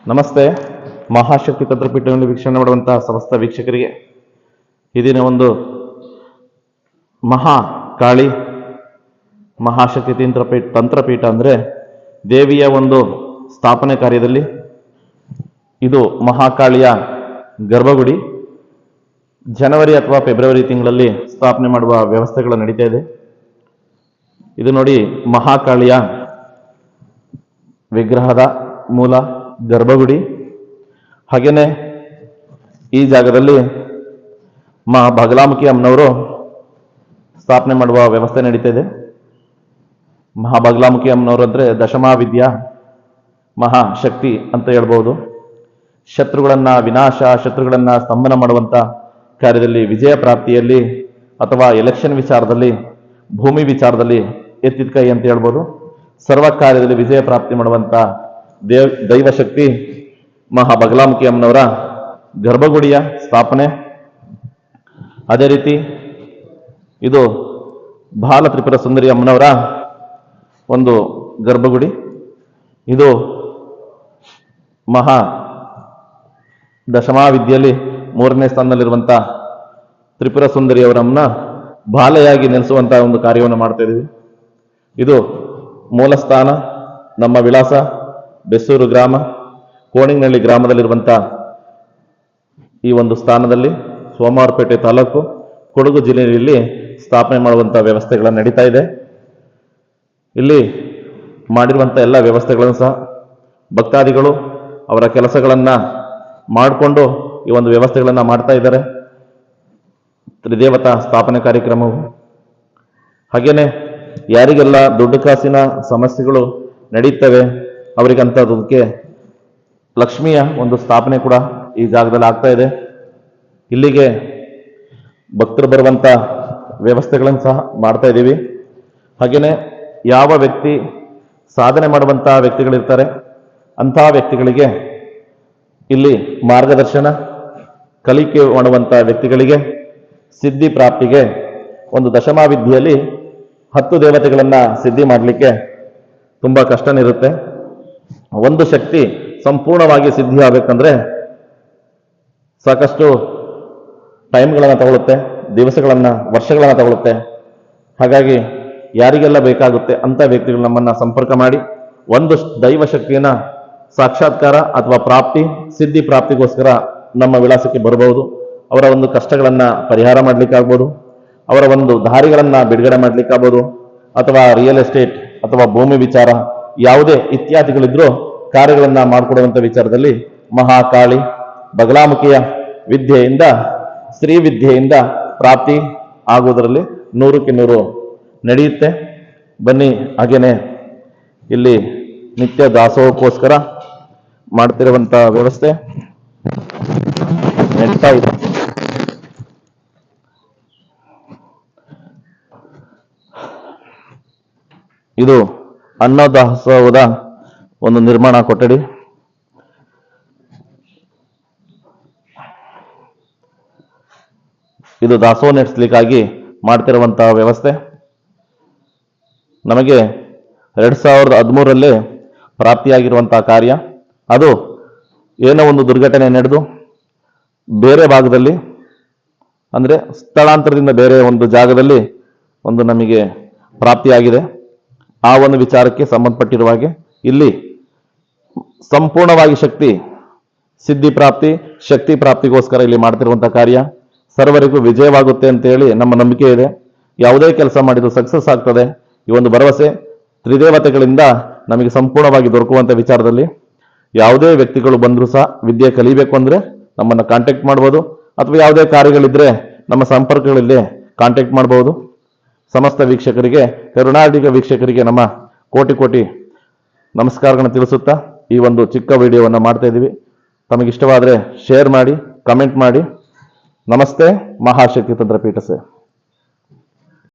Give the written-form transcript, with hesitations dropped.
ನಮಸ್ತೆ. ಮಹಾಶಕ್ತಿ ತಂತ್ರಪೀಠವನ್ನು ವೀಕ್ಷಣೆ ಮಾಡುವಂತಹ ಸಮಸ್ತ ವೀಕ್ಷಕರಿಗೆ ಈ ದಿನ ಒಂದು ಮಹಾಕಾಳಿ ಮಹಾಶಕ್ತಿ ತಂತ್ರಪೀಠ ಅಂದರೆ ದೇವಿಯ ಒಂದು ಸ್ಥಾಪನೆ ಕಾರ್ಯದಲ್ಲಿ ಇದು ಮಹಾಕಾಳಿಯ ಗರ್ಭಗುಡಿ ಜನವರಿ ಅಥವಾ ಫೆಬ್ರವರಿ ತಿಂಗಳಲ್ಲಿ ಸ್ಥಾಪನೆ ಮಾಡುವ ವ್ಯವಸ್ಥೆಗಳು ನಡೀತಾ ಇದೆ. ಇದು ನೋಡಿ ಮಹಾಕಾಳಿಯ ವಿಗ್ರಹದ ಮೂಲ ಗರ್ಭಗುಡಿ. ಹಾಗೇನೆ ಈ ಜಾಗದಲ್ಲಿ ಬಗಲಾಮುಖಿ ಅಮ್ಮನವರು ಸ್ಥಾಪನೆ ಮಾಡುವ ವ್ಯವಸ್ಥೆ ನಡೀತಾ ಇದೆ. ಬಗಲಾಮುಖಿ ಅಮ್ಮನವರು ಅಂದ್ರೆ ದಶಮಾವಿದ್ಯಾ ಮಹಾಶಕ್ತಿ ಅಂತ ಹೇಳ್ಬೋದು. ಶತ್ರುಗಳನ್ನ ವಿನಾಶ, ಶತ್ರುಗಳನ್ನ ಸ್ತಂಭನ ಮಾಡುವಂತ ಕಾರ್ಯದಲ್ಲಿ, ವಿಜಯ ಪ್ರಾಪ್ತಿಯಲ್ಲಿ ಅಥವಾ ಎಲೆಕ್ಷನ್ ವಿಚಾರದಲ್ಲಿ, ಭೂಮಿ ವಿಚಾರದಲ್ಲಿ ಎತ್ತಿದ ಕೈ ಅಂತ ಹೇಳ್ಬೋದು. ಸರ್ವ ಕಾರ್ಯದಲ್ಲಿ ವಿಜಯ ಪ್ರಾಪ್ತಿ ಮಾಡುವಂತ ದೈವಶಕ್ತಿ ಬಗಲಾಮುಖಿ ಅಮ್ಮನವರ ಗರ್ಭಗುಡಿಯ ಸ್ಥಾಪನೆ. ಅದೇ ರೀತಿ ಇದು ಬಾಲ ತ್ರಿಪುರ ಸುಂದರಿ ಅಮ್ಮನವರ ಒಂದು ಗರ್ಭಗುಡಿ. ಇದು ದಶಮಾವಿದ್ಯೆಯಲ್ಲಿ 3ನೇ ಸ್ಥಾನದಲ್ಲಿರುವಂಥ ತ್ರಿಪುರ ಸುಂದರಿಯವರನ್ನ ಬಾಲೆಯಾಗಿ ನೆಲೆಸುವಂತಹ ಒಂದು ಕಾರ್ಯವನ್ನು ಮಾಡ್ತಾ ಇದ್ದೀವಿ. ಇದು ಮೂಲ ಸ್ಥಾನ ನಮ್ಮ ವಿಳಾಸ ಬೆಸೂರು ಗ್ರಾಮ, ಕೋಣಿಂಗನಹಳ್ಳಿ ಗ್ರಾಮದಲ್ಲಿರುವಂಥ ಈ ಒಂದು ಸ್ಥಾನದಲ್ಲಿ ಸೋಮವಾರಪೇಟೆ ತಾಲೂಕು, ಕೊಡಗು ಜಿಲ್ಲೆಯಲ್ಲಿ ಸ್ಥಾಪನೆ ಮಾಡುವಂಥ ವ್ಯವಸ್ಥೆಗಳನ್ನು ನಡೀತಾ ಇದೆ. ಇಲ್ಲಿ ಮಾಡಿರುವಂಥ ಎಲ್ಲ ವ್ಯವಸ್ಥೆಗಳನ್ನು ಸಹ ಭಕ್ತಾದಿಗಳು ಅವರ ಕೆಲಸಗಳನ್ನು ಮಾಡಿಕೊಂಡು ಈ ಒಂದು ವ್ಯವಸ್ಥೆಗಳನ್ನು ಮಾಡ್ತಾ ಇದ್ದಾರೆ. ತ್ರಿದೇವತಾ ಸ್ಥಾಪನೆ ಕಾರ್ಯಕ್ರಮವು. ಹಾಗೇನೆ ಯಾರಿಗೆಲ್ಲ ದುಡ್ಡು ಕಾಸಿನ ಸಮಸ್ಯೆಗಳು ನಡೀತವೆ ಅವರಿಗಂತದಕ್ಕೆ ಲಕ್ಷ್ಮಿಯ ಒಂದು ಸ್ಥಾಪನೆ ಕೂಡ ಈ ಜಾಗದಲ್ಲಿ ಆಗ್ತಾ ಇದೆ. ಇಲ್ಲಿಗೆ ಭಕ್ತರು ಬರುವಂತ ವ್ಯವಸ್ಥೆಗಳನ್ನು ಸಹ ಮಾಡ್ತಾ ಇದ್ದೀವಿ. ಹಾಗೇನೆ ಯಾವ ವ್ಯಕ್ತಿ ಸಾಧನೆ ಮಾಡುವಂತಹ ವ್ಯಕ್ತಿಗಳಿರ್ತಾರೆ ಅಂತಹ ವ್ಯಕ್ತಿಗಳಿಗೆ ಇಲ್ಲಿ ಮಾರ್ಗದರ್ಶನ, ಕಲಿಕೆ ಮಾಡುವಂತ ವ್ಯಕ್ತಿಗಳಿಗೆ ಸಿದ್ಧಿ ಪ್ರಾಪ್ತಿಗೆ ಒಂದು ದಶಮಾವಿದ್ಯೆಯಲ್ಲಿ 10 ದೇವತೆಗಳನ್ನ ಸಿದ್ಧಿ ಮಾಡಲಿಕ್ಕೆ ತುಂಬಾ ಕಷ್ಟನಿರುತ್ತೆ. ಒಂದು ಶಕ್ತಿ ಸಂಪೂರ್ಣವಾಗಿ ಸಿದ್ಧಿ ಆಗಬೇಕಂದ್ರೆ ಸಾಕಷ್ಟು ಟೈಮ್ಗಳನ್ನು ತಗೊಳುತ್ತೆ, ದಿವಸಗಳನ್ನ, ವರ್ಷಗಳನ್ನ ತಗೊಳುತ್ತೆ. ಹಾಗಾಗಿ ಯಾರಿಗೆಲ್ಲ ಬೇಕಾಗುತ್ತೆ ಅಂತ ವ್ಯಕ್ತಿಗಳು ನಮ್ಮನ್ನ ಸಂಪರ್ಕ ಮಾಡಿ ಒಂದು ದೈವ ಶಕ್ತಿಯನ್ನ ಸಾಕ್ಷಾತ್ಕಾರ ಅಥವಾ ಪ್ರಾಪ್ತಿ, ಸಿದ್ಧಿ ಪ್ರಾಪ್ತಿಗೋಸ್ಕರ ನಮ್ಮ ವಿಳಾಸಕ್ಕೆ ಬರಬಹುದು. ಅವರ ಒಂದು ಕಷ್ಟಗಳನ್ನ ಪರಿಹಾರ ಮಾಡ್ಲಿಕ್ಕಾಗ್ಬೋದು, ಅವರ ಒಂದು ದಾರಿಗಳನ್ನ ಬಿಡುಗಡೆ ಮಾಡ್ಲಿಕ್ಕಾಗ್ಬೋದು, ಅಥವಾ ರಿಯಲ್ ಎಸ್ಟೇಟ್ ಅಥವಾ ಭೂಮಿ ವಿಚಾರ ಯಾವುದೇ ಇತ್ಯಾದಿಗಳಿದ್ರೂ ಕಾರ್ಯಗಳನ್ನ ಮಾಡಿಕೊಡುವಂತ ವಿಚಾರದಲ್ಲಿ ಮಹಾಕಾಳಿ ಬಗಲಾಮುಖಿಯ ವಿದ್ಯೆಯಿಂದ, ಸ್ತ್ರೀ ವಿದ್ಯೆಯಿಂದ ಪ್ರಾಪ್ತಿ ಆಗುವುದರಲ್ಲಿ 100ಕ್ಕೆ 100 ನಡೆಯುತ್ತೆ. ಬನ್ನಿ. ಹಾಗೇನೆ ಇಲ್ಲಿ ನಿತ್ಯ ದಾಸೋಹಕ್ಕೋಸ್ಕರ ಮಾಡ್ತಿರುವಂತ ವ್ಯವಸ್ಥೆ ನಡೀತಾ ಇದೆ. ಇದು ಅನ್ನದಾಸೋಹದ ಒಂದು ನಿರ್ಮಾಣ ಕೊಠಡಿ. ಇದು ದಾಸೋಹ ನಡೆಸಲಿಕ್ಕಾಗಿ ಮಾಡ್ತಿರುವಂತಹ ವ್ಯವಸ್ಥೆ. ನಮಗೆ 2013ರಲ್ಲಿ ಪ್ರಾಪ್ತಿಯಾಗಿರುವಂತಹ ಕಾರ್ಯ. ಅದು ಏನೋ ಒಂದು ದುರ್ಘಟನೆ ನಡೆದು ಬೇರೆ ಭಾಗದಲ್ಲಿ, ಅಂದ್ರೆ ಸ್ಥಳಾಂತರದಿಂದ ಬೇರೆ ಒಂದು ಜಾಗದಲ್ಲಿ ಒಂದು ನಮಗೆ ಪ್ರಾಪ್ತಿಯಾಗಿದೆ. ಆ ಒಂದು ವಿಚಾರಕ್ಕೆ ಸಂಬಂಧಪಟ್ಟಿರುವ ಹಾಗೆ ಇಲ್ಲಿ ಸಂಪೂರ್ಣವಾಗಿ ಶಕ್ತಿ ಸಿದ್ಧಿ ಪ್ರಾಪ್ತಿ, ಶಕ್ತಿ ಪ್ರಾಪ್ತಿಗೋಸ್ಕರ ಇಲ್ಲಿ ಮಾಡ್ತಿರುವಂತಹ ಕಾರ್ಯ ಸರ್ವರಿಗೂ ವಿಜಯವಾಗುತ್ತೆ ಅಂತ ಹೇಳಿ ನಮ್ಮ ನಂಬಿಕೆ ಇದೆ. ಯಾವುದೇ ಕೆಲಸ ಮಾಡಿದ್ರು ಸಕ್ಸಸ್ ಆಗ್ತದೆ. ಈ ಒಂದು ಭರವಸೆ ತ್ರಿದೇವತೆಗಳಿಂದ ನಮಗೆ ಸಂಪೂರ್ಣವಾಗಿ ದೊರಕುವಂತ ವಿಚಾರದಲ್ಲಿ ಯಾವುದೇ ವ್ಯಕ್ತಿಗಳು ಬಂದರೂ ಸಹ ವಿದ್ಯೆ ಕಲಿಬೇಕು ಅಂದ್ರೆ ನಮ್ಮನ್ನು ಕಾಂಟ್ಯಾಕ್ಟ್ ಮಾಡ್ಬೋದು, ಅಥವಾ ಯಾವುದೇ ಕಾರ್ಯಗಳಿದ್ರೆ ನಮ್ಮ ಸಂಪರ್ಕಗಳಲ್ಲಿ ಕಾಂಟ್ಯಾಕ್ಟ್ ಮಾಡಬಹುದು. ಸಮಸ್ತ ವೀಕ್ಷಕರಿಗೆ, ಕರುನಾಡಿಗ ವೀಕ್ಷಕರಿಗೆ ನಮ್ಮ ಕೋಟಿ ಕೋಟಿ ನಮಸ್ಕಾರಗಳನ್ನು ತಿಳಿಸುತ್ತಾ ಈ ಒಂದು ಚಿಕ್ಕ ವಿಡಿಯೋವನ್ನು ಮಾಡ್ತಾ ಇದ್ದೀವಿ. ತಮಗಿಷ್ಟವಾದರೆ ಶೇರ್ ಮಾಡಿ, ಕಮೆಂಟ್ ಮಾಡಿ. ನಮಸ್ತೆ. ಮಹಾಶಕ್ತಿ ತಂತ್ರಪೀಠ ಸರ್.